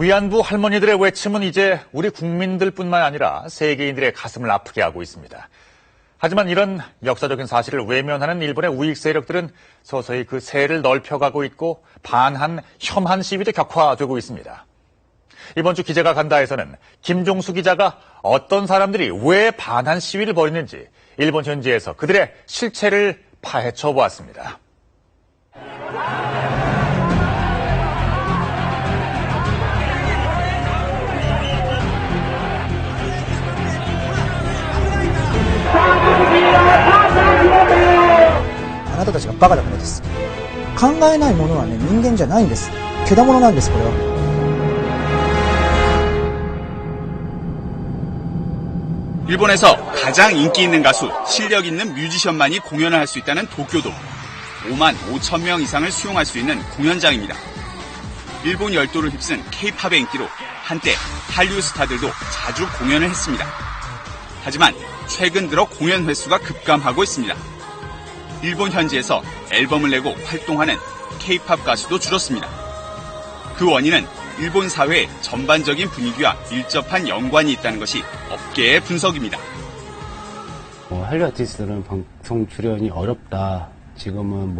위안부 할머니들의 외침은 이제 우리 국민들뿐만 아니라 세계인들의 가슴을 아프게 하고 있습니다. 하지만 이런 역사적인 사실을 외면하는 일본의 우익 세력들은 서서히 그 세를 넓혀가고 있고 반한, 혐한 시위도 격화되고 있습니다. 이번 주 기자가 간다에서는 김종수 기자가 어떤 사람들이 왜 반한 시위를 벌이는지 일본 현지에서 그들의 실체를 파헤쳐 보았습니다.あなたたちがバカだからです。考えないものはね、人間じゃないんです。けだものなんです、これは。 일본에서 가장 인기 있는 가수, 실력 있는 뮤지션만이 공연을 할 수 있다는 도쿄돔. 5만 5천 명 이상을 수용할 수 있는 공연장입니다. 일본 열도를 휩쓴 K-팝의 인기로 한때 한류 스타들도 자주 공연을 했습니다. 하지만 최근 들어 공연 횟수가 급감하고 있습니다. 일본 현지에서 앨범을 내고 활동하는 K-팝 가수도 줄었습니다. 그 원인은 일본 사회의 전반적인 분위기와 밀접한 연관이 있다는 것이 업계의 분석입니다. 한류 아티스트들은 방송 출연이 어렵다. 지금은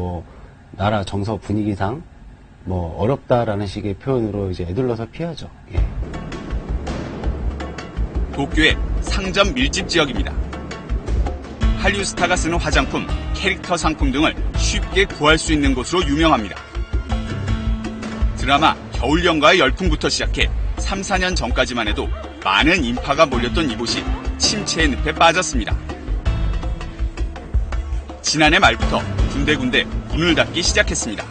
나라 정서 분위기상 어렵다라는 식의 표현으로 이제 애들러서 피하죠. 예. 도쿄의 상점 밀집 지역입니다. 한류 스타가 쓰는 화장품, 캐릭터 상품 등을 쉽게 구할 수 있는 곳으로 유명합니다. 드라마 겨울연가의 열풍부터 시작해 3, 4년 전까지만 해도 많은 인파가 몰렸던 이곳이 침체의 늪에 빠졌습니다. 지난해 말부터 군데군데 문을 닫기 시작했습니다.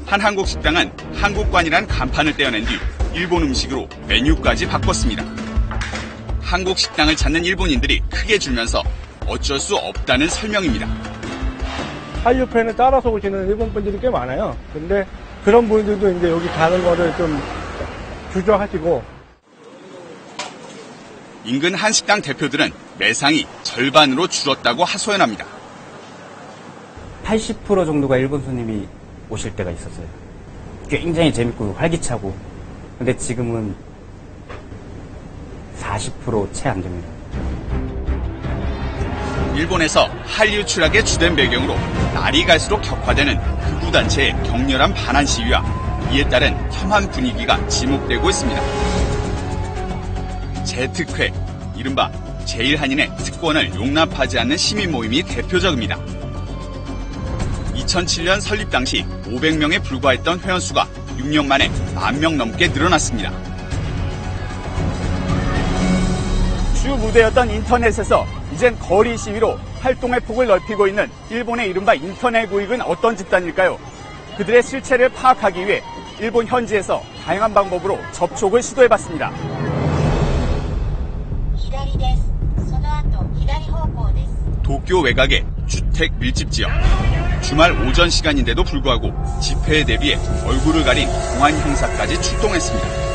한 한국 식당은 한국관이란 간판을 떼어낸 뒤 일본 음식으로 메뉴까지 바꿨습니다. 한국 식당을 찾는 일본인들이 크게 줄면서 어쩔 수 없다는 설명입니다. 한류 팬을 따라서 오시는 일본 분들이 꽤 많아요. 근데 그런 분들도 이제 여기 가는 거를 좀 주저하시고. 인근 한식당 대표들은 매상이 절반으로 줄었다고 하소연합니다. 80% 정도가 일본 손님이 오실 때가 있었어요. 굉장히 재밌고 활기차고. 근데 지금은 40% 채 안 됩니다. 일본에서 한류 추락의 주된 배경으로 날이 갈수록 격화되는 극우단체의 격렬한 반한 시위와 이에 따른 혐한 분위기가 지목되고 있습니다. 재특회, 이른바 제1한인의 특권을 용납하지 않는 시민 모임이 대표적입니다. 2007년 설립 당시 500명에 불과했던 회원수가 6년 만에 10,000명 넘게 늘어났습니다. 주 무대였던 인터넷에서 이젠 거리 시위로 활동의 폭을 넓히고 있는 일본의 이른바 인터넷 우익은 어떤 집단일까요? 그들의 실체를 파악하기 위해 일본 현지에서 다양한 방법으로 접촉을 시도해봤습니다. 도쿄 외곽의 주택 밀집 지역. 주말 오전 시간인데도 불구하고 집회에 대비해 얼굴을 가린 공안 형사까지 출동했습니다.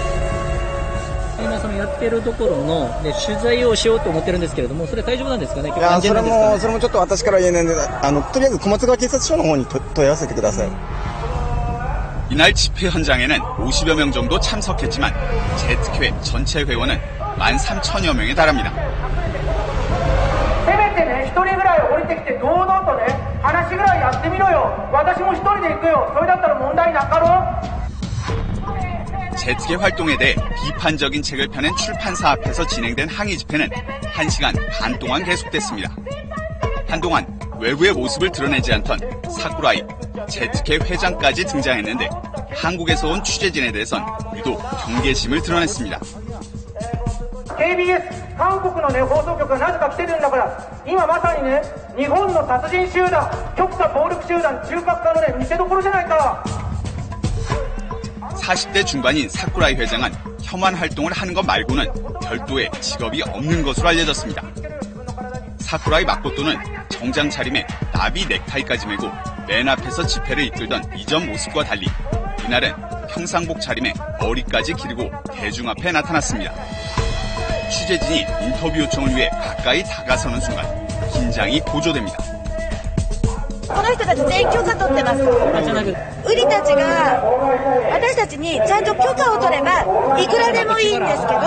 今そのやってるところので取材をしようと思ってるんですけれども、それ大丈夫なんですかね。いや、それもちょっと私から言えないので、とりあえず小松川警察署の方に問い合わせてください。 이날 집회 현장에는 50여 명 정도 참석했지만 재특회 전체 회원은 13,000여 명에 달합니다. せめてね、一人ぐらい降りてきて堂々とね、話ぐらいやってみろよ。私も一人で行くよ。それだったら問題なかろう。 재특회 활동에 대해 비판적인 책을 펴낸 출판사 앞에서 진행된 항의 집회는 1시간 반 동안 계속됐습니다. 한동안 외부의 모습을 드러내지 않던 사쿠라이, 재특회 회장까지 등장했는데 한국에서 온 취재진에 대해선 유독 경계심을 드러냈습니다. KBS 韓国のね放送局がなぜか来てるんだから今まさにね日本の殺人集団極左暴力集団中核化のね見せ所じゃないか. 40대 중반인 사쿠라이 회장은 혐한 활동을 하는 것 말고는 별도의 직업이 없는 것으로 알려졌습니다. 사쿠라이 마코토는 정장 차림에 나비 넥타이까지 메고 맨 앞에서 집회를 이끌던 이전 모습과 달리 이날은 평상복 차림에 머리까지 기르고 대중 앞에 나타났습니다. 취재진이 인터뷰 요청을 위해 가까이 다가서는 순간 긴장이 고조됩니다. この人たち全員許可取ってます。売りたちが私たちにちゃんと許可を取ればいくらでもいいんですけど。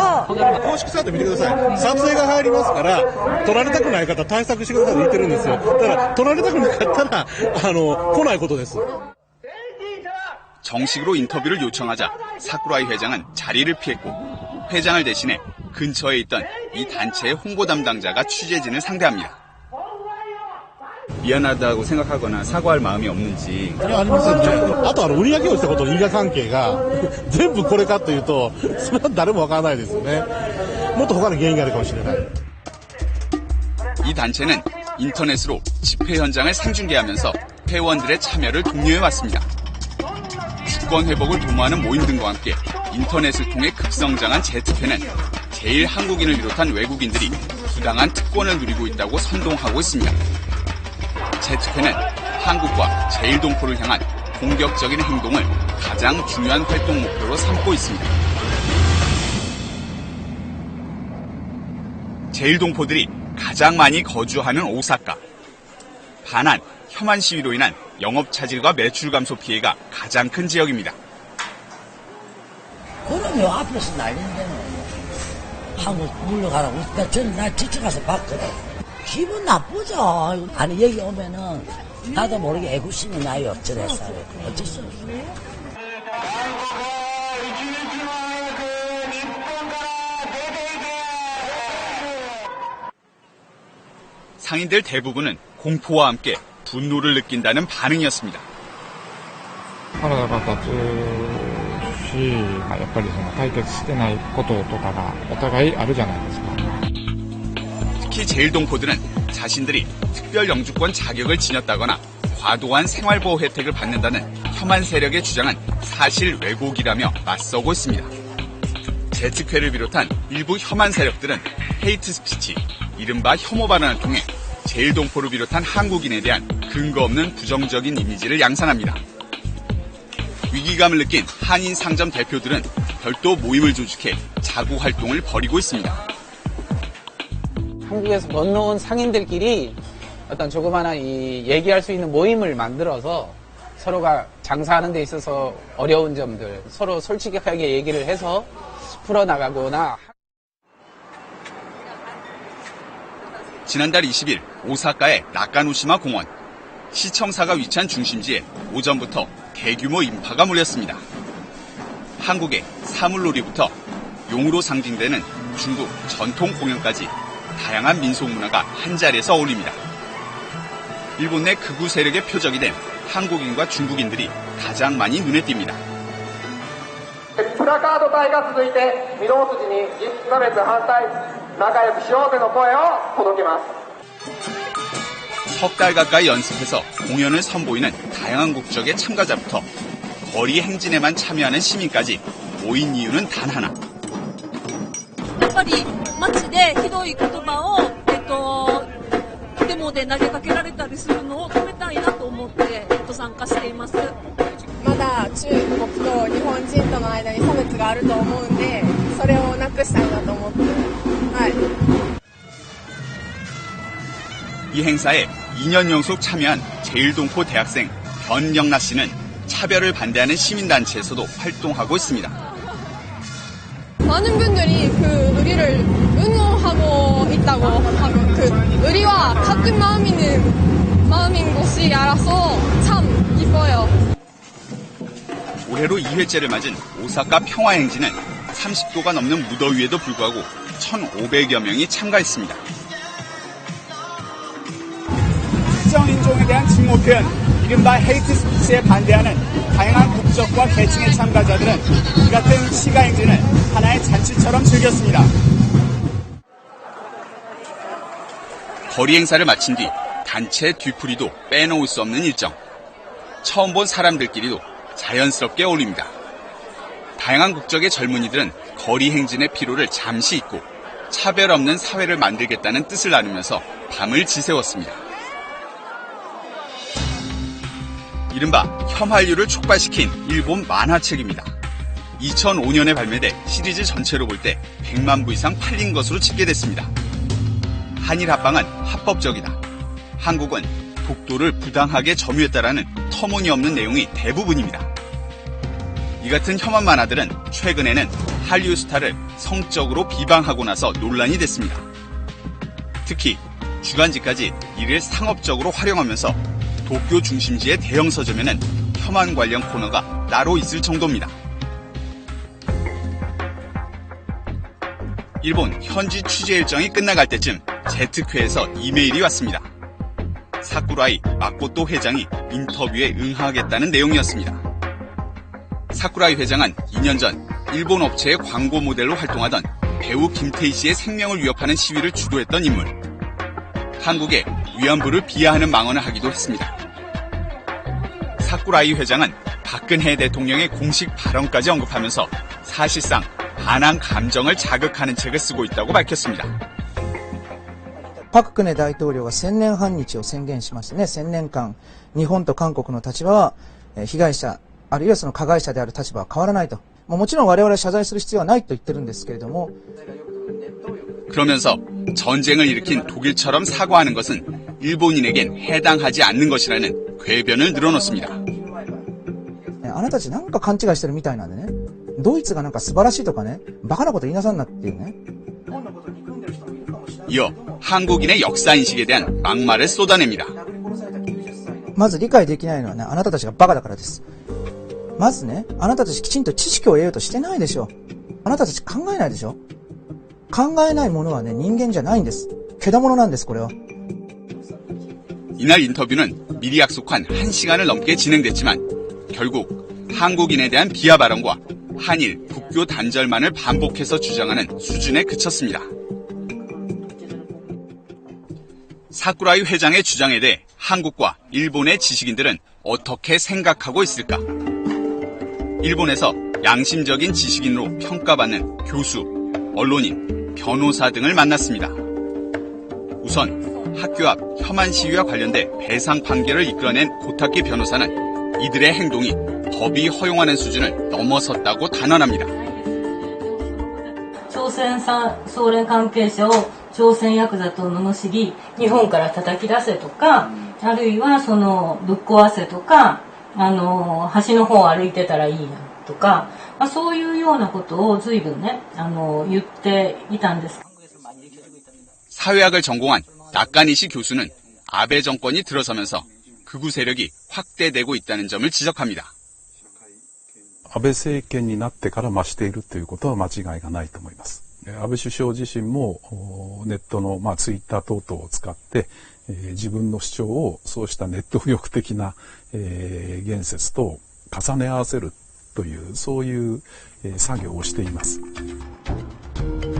公式サイト見てください。撮影が入りますから、撮られたくない方対策してくださいって言ってるんですよ。だから撮られたくなかったら来ないことです。 정식으로 인터뷰를 요청하자 사쿠라이 회장은 자리를 피했고 회장을 대신해 근처에 있던 이 단체의 홍보 담당자가 취재진을 상대합니다. 미안하다고 생각하거나 사과할 마음이 없는지. ありませんね。あと売り上げをしたことの因果関係が全部これかというとそれは誰もわからないですよね。もっと他の原因があるかもしれない。 이 단체는 인터넷으로 집회 현장을 생중계하면서 회원들의 참여를 독려해왔습니다. 주권 회복을 도모하는 모임 등과 함께 인터넷을 통해 급성장한 제특회는 제일 한국인을 비롯한 외국인들이 부당한 특권을 누리고 있다고 선동하고 있습니다. 제특회는 한국과 제일동포를 향한 공격적인 행동을 가장 중요한 활동 목표로 삼고 있습니다. 제일동포들이 가장 많이 거주하는 오사카. 반한, 혐한 시위로 인한 영업 차질과 매출 감소 피해가 가장 큰 지역입니다. 그럼요. 앞에서 난리인데는 한국 물러가라고. 저는 나 지쳐가서 봤거든. 기분 나쁘죠. 아니 여기 오면은 나도 모르게 애구심이 나요. 저래서 어쩔 수 없어요. 상인들 대부분은 공포와 함께 분노를 느낀다는 반응이었습니다. 腹が立つし、やっぱりその解決してないこととかがお互いあるじゃないですか。 특히 제일동포들은 자신들이 특별 영주권 자격을 지녔다거나 과도한 생활보호 혜택을 받는다는 혐한 세력의 주장은 사실 왜곡이라며 맞서고 있습니다. 제특회를 비롯한 일부 혐한 세력들은 헤이트 스피치, 이른바 혐오 발언을 통해 제일동포를 비롯한 한국인에 대한 근거 없는 부정적인 이미지를 양산합니다. 위기감을 느낀 한인 상점 대표들은 별도 모임을 조직해 자구 활동을 벌이고 있습니다. 한국에서 건너온 상인들끼리 어떤 조그마한 이 얘기할 수 있는 모임을 만들어서 서로가 장사하는 데 있어서 어려운 점들 서로 솔직하게 얘기를 해서 풀어나가거나. 지난달 20일 오사카의 나카노시마 공원. 시청사가 위치한 중심지에 오전부터 대규모 인파가 몰렸습니다. 한국의 사물놀이부터 용으로 상징되는 중국 전통 공연까지 다양한 민속 문화가 한자리에서 어울립니다. 일본 내 극우 세력의 표적이 된 한국인과 중국인들이 가장 많이 눈에 띕니다. プラカード隊が続いて御堂筋に差別反対仲良くしようとの声を届けます。 석 달 가까이 연습해서 공연을 선보이는 다양한 국적의 참가자부터 거리 행진에만 참여하는 시민까지 모인 이유는 단 하나. やっぱり街でひどい言葉をデモで投げかけられたりするのを止めたいなと思って参加しています。まだ中国と日本人との間に差別があると思うんで、それをなくしたいなと思って、はい。 이 행사에 2년 연속 참여한 제일동포 대학생 변영나 씨는 차별을 반대하는 시민단체에서도 활동하고 있습니다. 많은 분들이 우리를 응원하고 있다고 하고 우리와 같은 마음인 것이 알아서 참 기뻐요. 올해로 2회째를 맞은 오사카 평화행진은 30도가 넘는 무더위에도 불구하고 1,500여 명이 참가했습니다. 특정 인종에 대한 증오 표현, 이른바 헤이트 스피치에 반대하는 다양한 국적과 계층의 참가자들은 이 같은 시가 행진을 하나의 잔치처럼 즐겼습니다. 거리 행사를 마친 뒤 단체 뒤풀이도 빼놓을 수 없는 일정. 처음 본 사람들끼리도 자연스럽게 어울립니다. 다양한 국적의 젊은이들은 거리 행진의 피로를 잠시 잊고 차별 없는 사회를 만들겠다는 뜻을 나누면서 밤을 지새웠습니다. 이른바 혐한류를 촉발시킨 일본 만화책입니다. 2005년에 발매돼 시리즈 전체로 볼 때 100만 부 이상 팔린 것으로 집계됐습니다. 한일 합방은 합법적이다. 한국은 독도를 부당하게 점유했다라는 터무니없는 내용이 대부분입니다. 이 같은 혐한 만화들은 최근에는 한류 스타를 성적으로 비방하고 나서 논란이 됐습니다. 특히 주간지까지 이를 상업적으로 활용하면서 도쿄 중심지의 대형 서점에는 혐한 관련 코너가 따로 있을 정도입니다. 일본 현지 취재 일정이 끝나갈 때쯤 제특회에서 이메일이 왔습니다. 사쿠라이 마코토 회장이 인터뷰에 응하겠다는 내용이었습니다. 사쿠라이 회장은 2년 전 일본 업체의 광고 모델로 활동하던 배우 김태희 씨의 생명을 위협하는 시위를 주도했던 인물. 한국에 위안부를 비하하는 망언을 하기도 했습니다. 사쿠라이 회장은 박근혜 대통령의 공식 발언까지 언급하면서 사실상 반한 감정을 자극하는 책을 쓰고 있다고 밝혔습니다. パククネ大統領が1000年半日を宣言しましてね、1000年間、日本と韓国の立場は、被害者、あるいはその加害者である立場は変わらないと。もちろん我々は謝罪する必要はないと言ってるんですけれども。 그러면서 전쟁을 일으킨 독일처럼 사과하는 것은 일본인에겐 해당하지 않는 것이라는 궤변을 늘어놓습니다. あなたたちなんか勘違いしてるみたいなんでね。ドイツがなんか素晴らしいとかね、バカなこと言いなさんなっていうね。 이어 한국인의 역사인식에 대한 막말을 쏟아냅니다. まず理解できないのはね、あなたたちがバカだからです。まずね、あなたたちきちんと知識を得ようとしてないでしょ。あなたたち考えないでしょ。考えないものはね、人間じゃないんです。けだものなんです、これは。 이날 인터뷰는 미리 약속한 1시간을 넘게 진행됐지만 결국 한국인에 대한 비하 발언과 한일 국교 단절만을 반복해서 주장하는 수준에 그쳤습니다. 사쿠라이 회장의 주장에 대해 한국과 일본의 지식인들은 어떻게 생각하고 있을까? 일본에서 양심적인 지식인으로 평가받는 교수, 언론인, 변호사 등을 만났습니다. 우선 학교 앞 혐한 시위와 관련돼 배상 판결을 이끌어낸 고타키 변호사는 이들의 행동이 법이 허용하는 수준을 넘어섰다고 단언합니다. 朝鮮総連関係者を朝鮮ヤクザと罵り、日本から叩き出せとか、あるいはそのぶっ壊せとか、橋の方を歩いてたらいいやとか、そういうようなことを随分ね、言っていたんです。 사회학을 전공한 나카니시 교수는 아베 정권이 들어서면서 극우 세력이 확대되고 있다는 점을 지적합니다. 安倍政権になってから増しているということは間違いがないと思います。安倍首相自身もネットのツイッター等々を使って自分の主張をそうしたネット右翼的な言説と重ね合わせるというそういう作業をしています。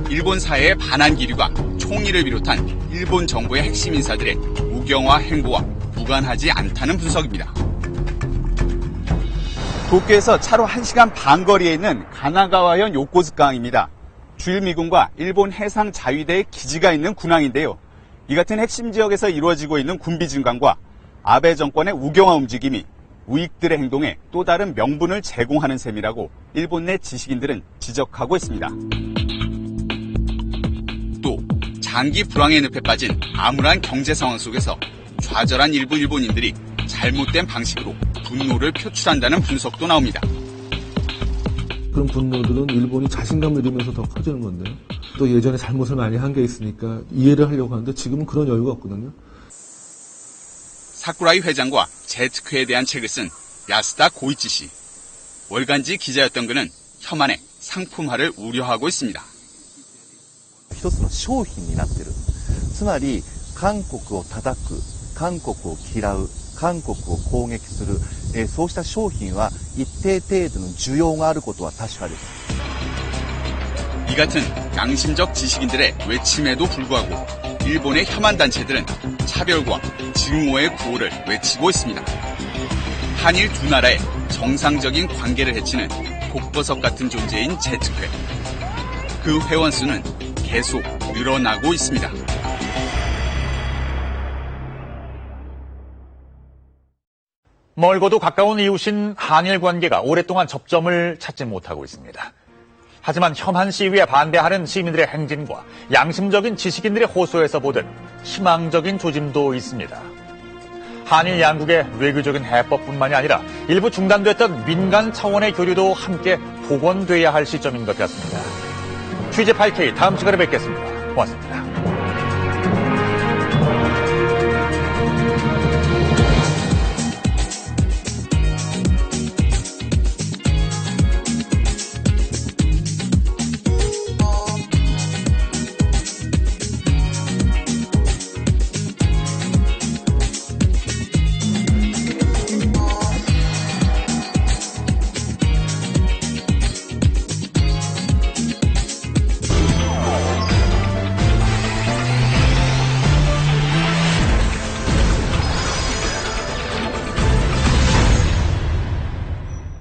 일본 사회의 반한 기류가 총리를 비롯한 일본 정부의 핵심 인사들의 우경화 행보와 무관하지 않다는 분석입니다. 도쿄에서 차로 1시간 반 거리에 있는 가나가와현 요코즈카항입니다. 주일미군과 일본 해상자위대의 기지가 있는 군항인데요. 이 같은 핵심 지역에서 이루어지고 있는 군비 증강과 아베 정권의 우경화 움직임이 우익들의 행동에 또 다른 명분을 제공하는 셈이라고 일본 내 지식인들은 지적하고 있습니다. 또 장기 불황의 늪에 빠진 암울한 경제 상황 속에서 좌절한 일부 일본인들이 잘못된 방식으로 분노를 표출한다는 분석도 나옵니다. 그런 분노들은 일본이 자신감을 잃으면서 더 커지는 건데요. 또 예전에 잘못을 많이 한 게 있으니까 이해를 하려고 하는데 지금은 그런 여유가 없거든요. 사쿠라이 회장과 제특회에 대한 책을 쓴 야스다 고이치 씨. 월간지 기자였던 그는 혐한의 상품화를 우려하고 있습니다. 一つの商品になってる。つまり韓国を叩く、韓国を嫌う、韓国を攻撃する、そうした商品は一定程度の需要があることは確かです。 이 같은 양심적 지식인들의 외침에도 불구하고 일본의 혐한 단체들은 차별과 증오의 구호를 외치고 있습니다. 한일 두 나라의 정상적인 관계를 해치는 독버섯 같은 존재인 제특회. 그 회원 수는 계속 늘어나고 있습니다. 멀고도 가까운 이웃인 한일 관계가 오랫동안 접점을 찾지 못하고 있습니다. 하지만 혐한 시위에 반대하는 시민들의 행진과 양심적인 지식인들의 호소에서 보듯 희망적인 조짐도 있습니다. 한일 양국의 외교적인 해법뿐만이 아니라 일부 중단됐던 민간 차원의 교류도 함께 복원돼야 할 시점인 것 같습니다. 취재 8K 다음 시간에 뵙겠습니다. 고맙습니다.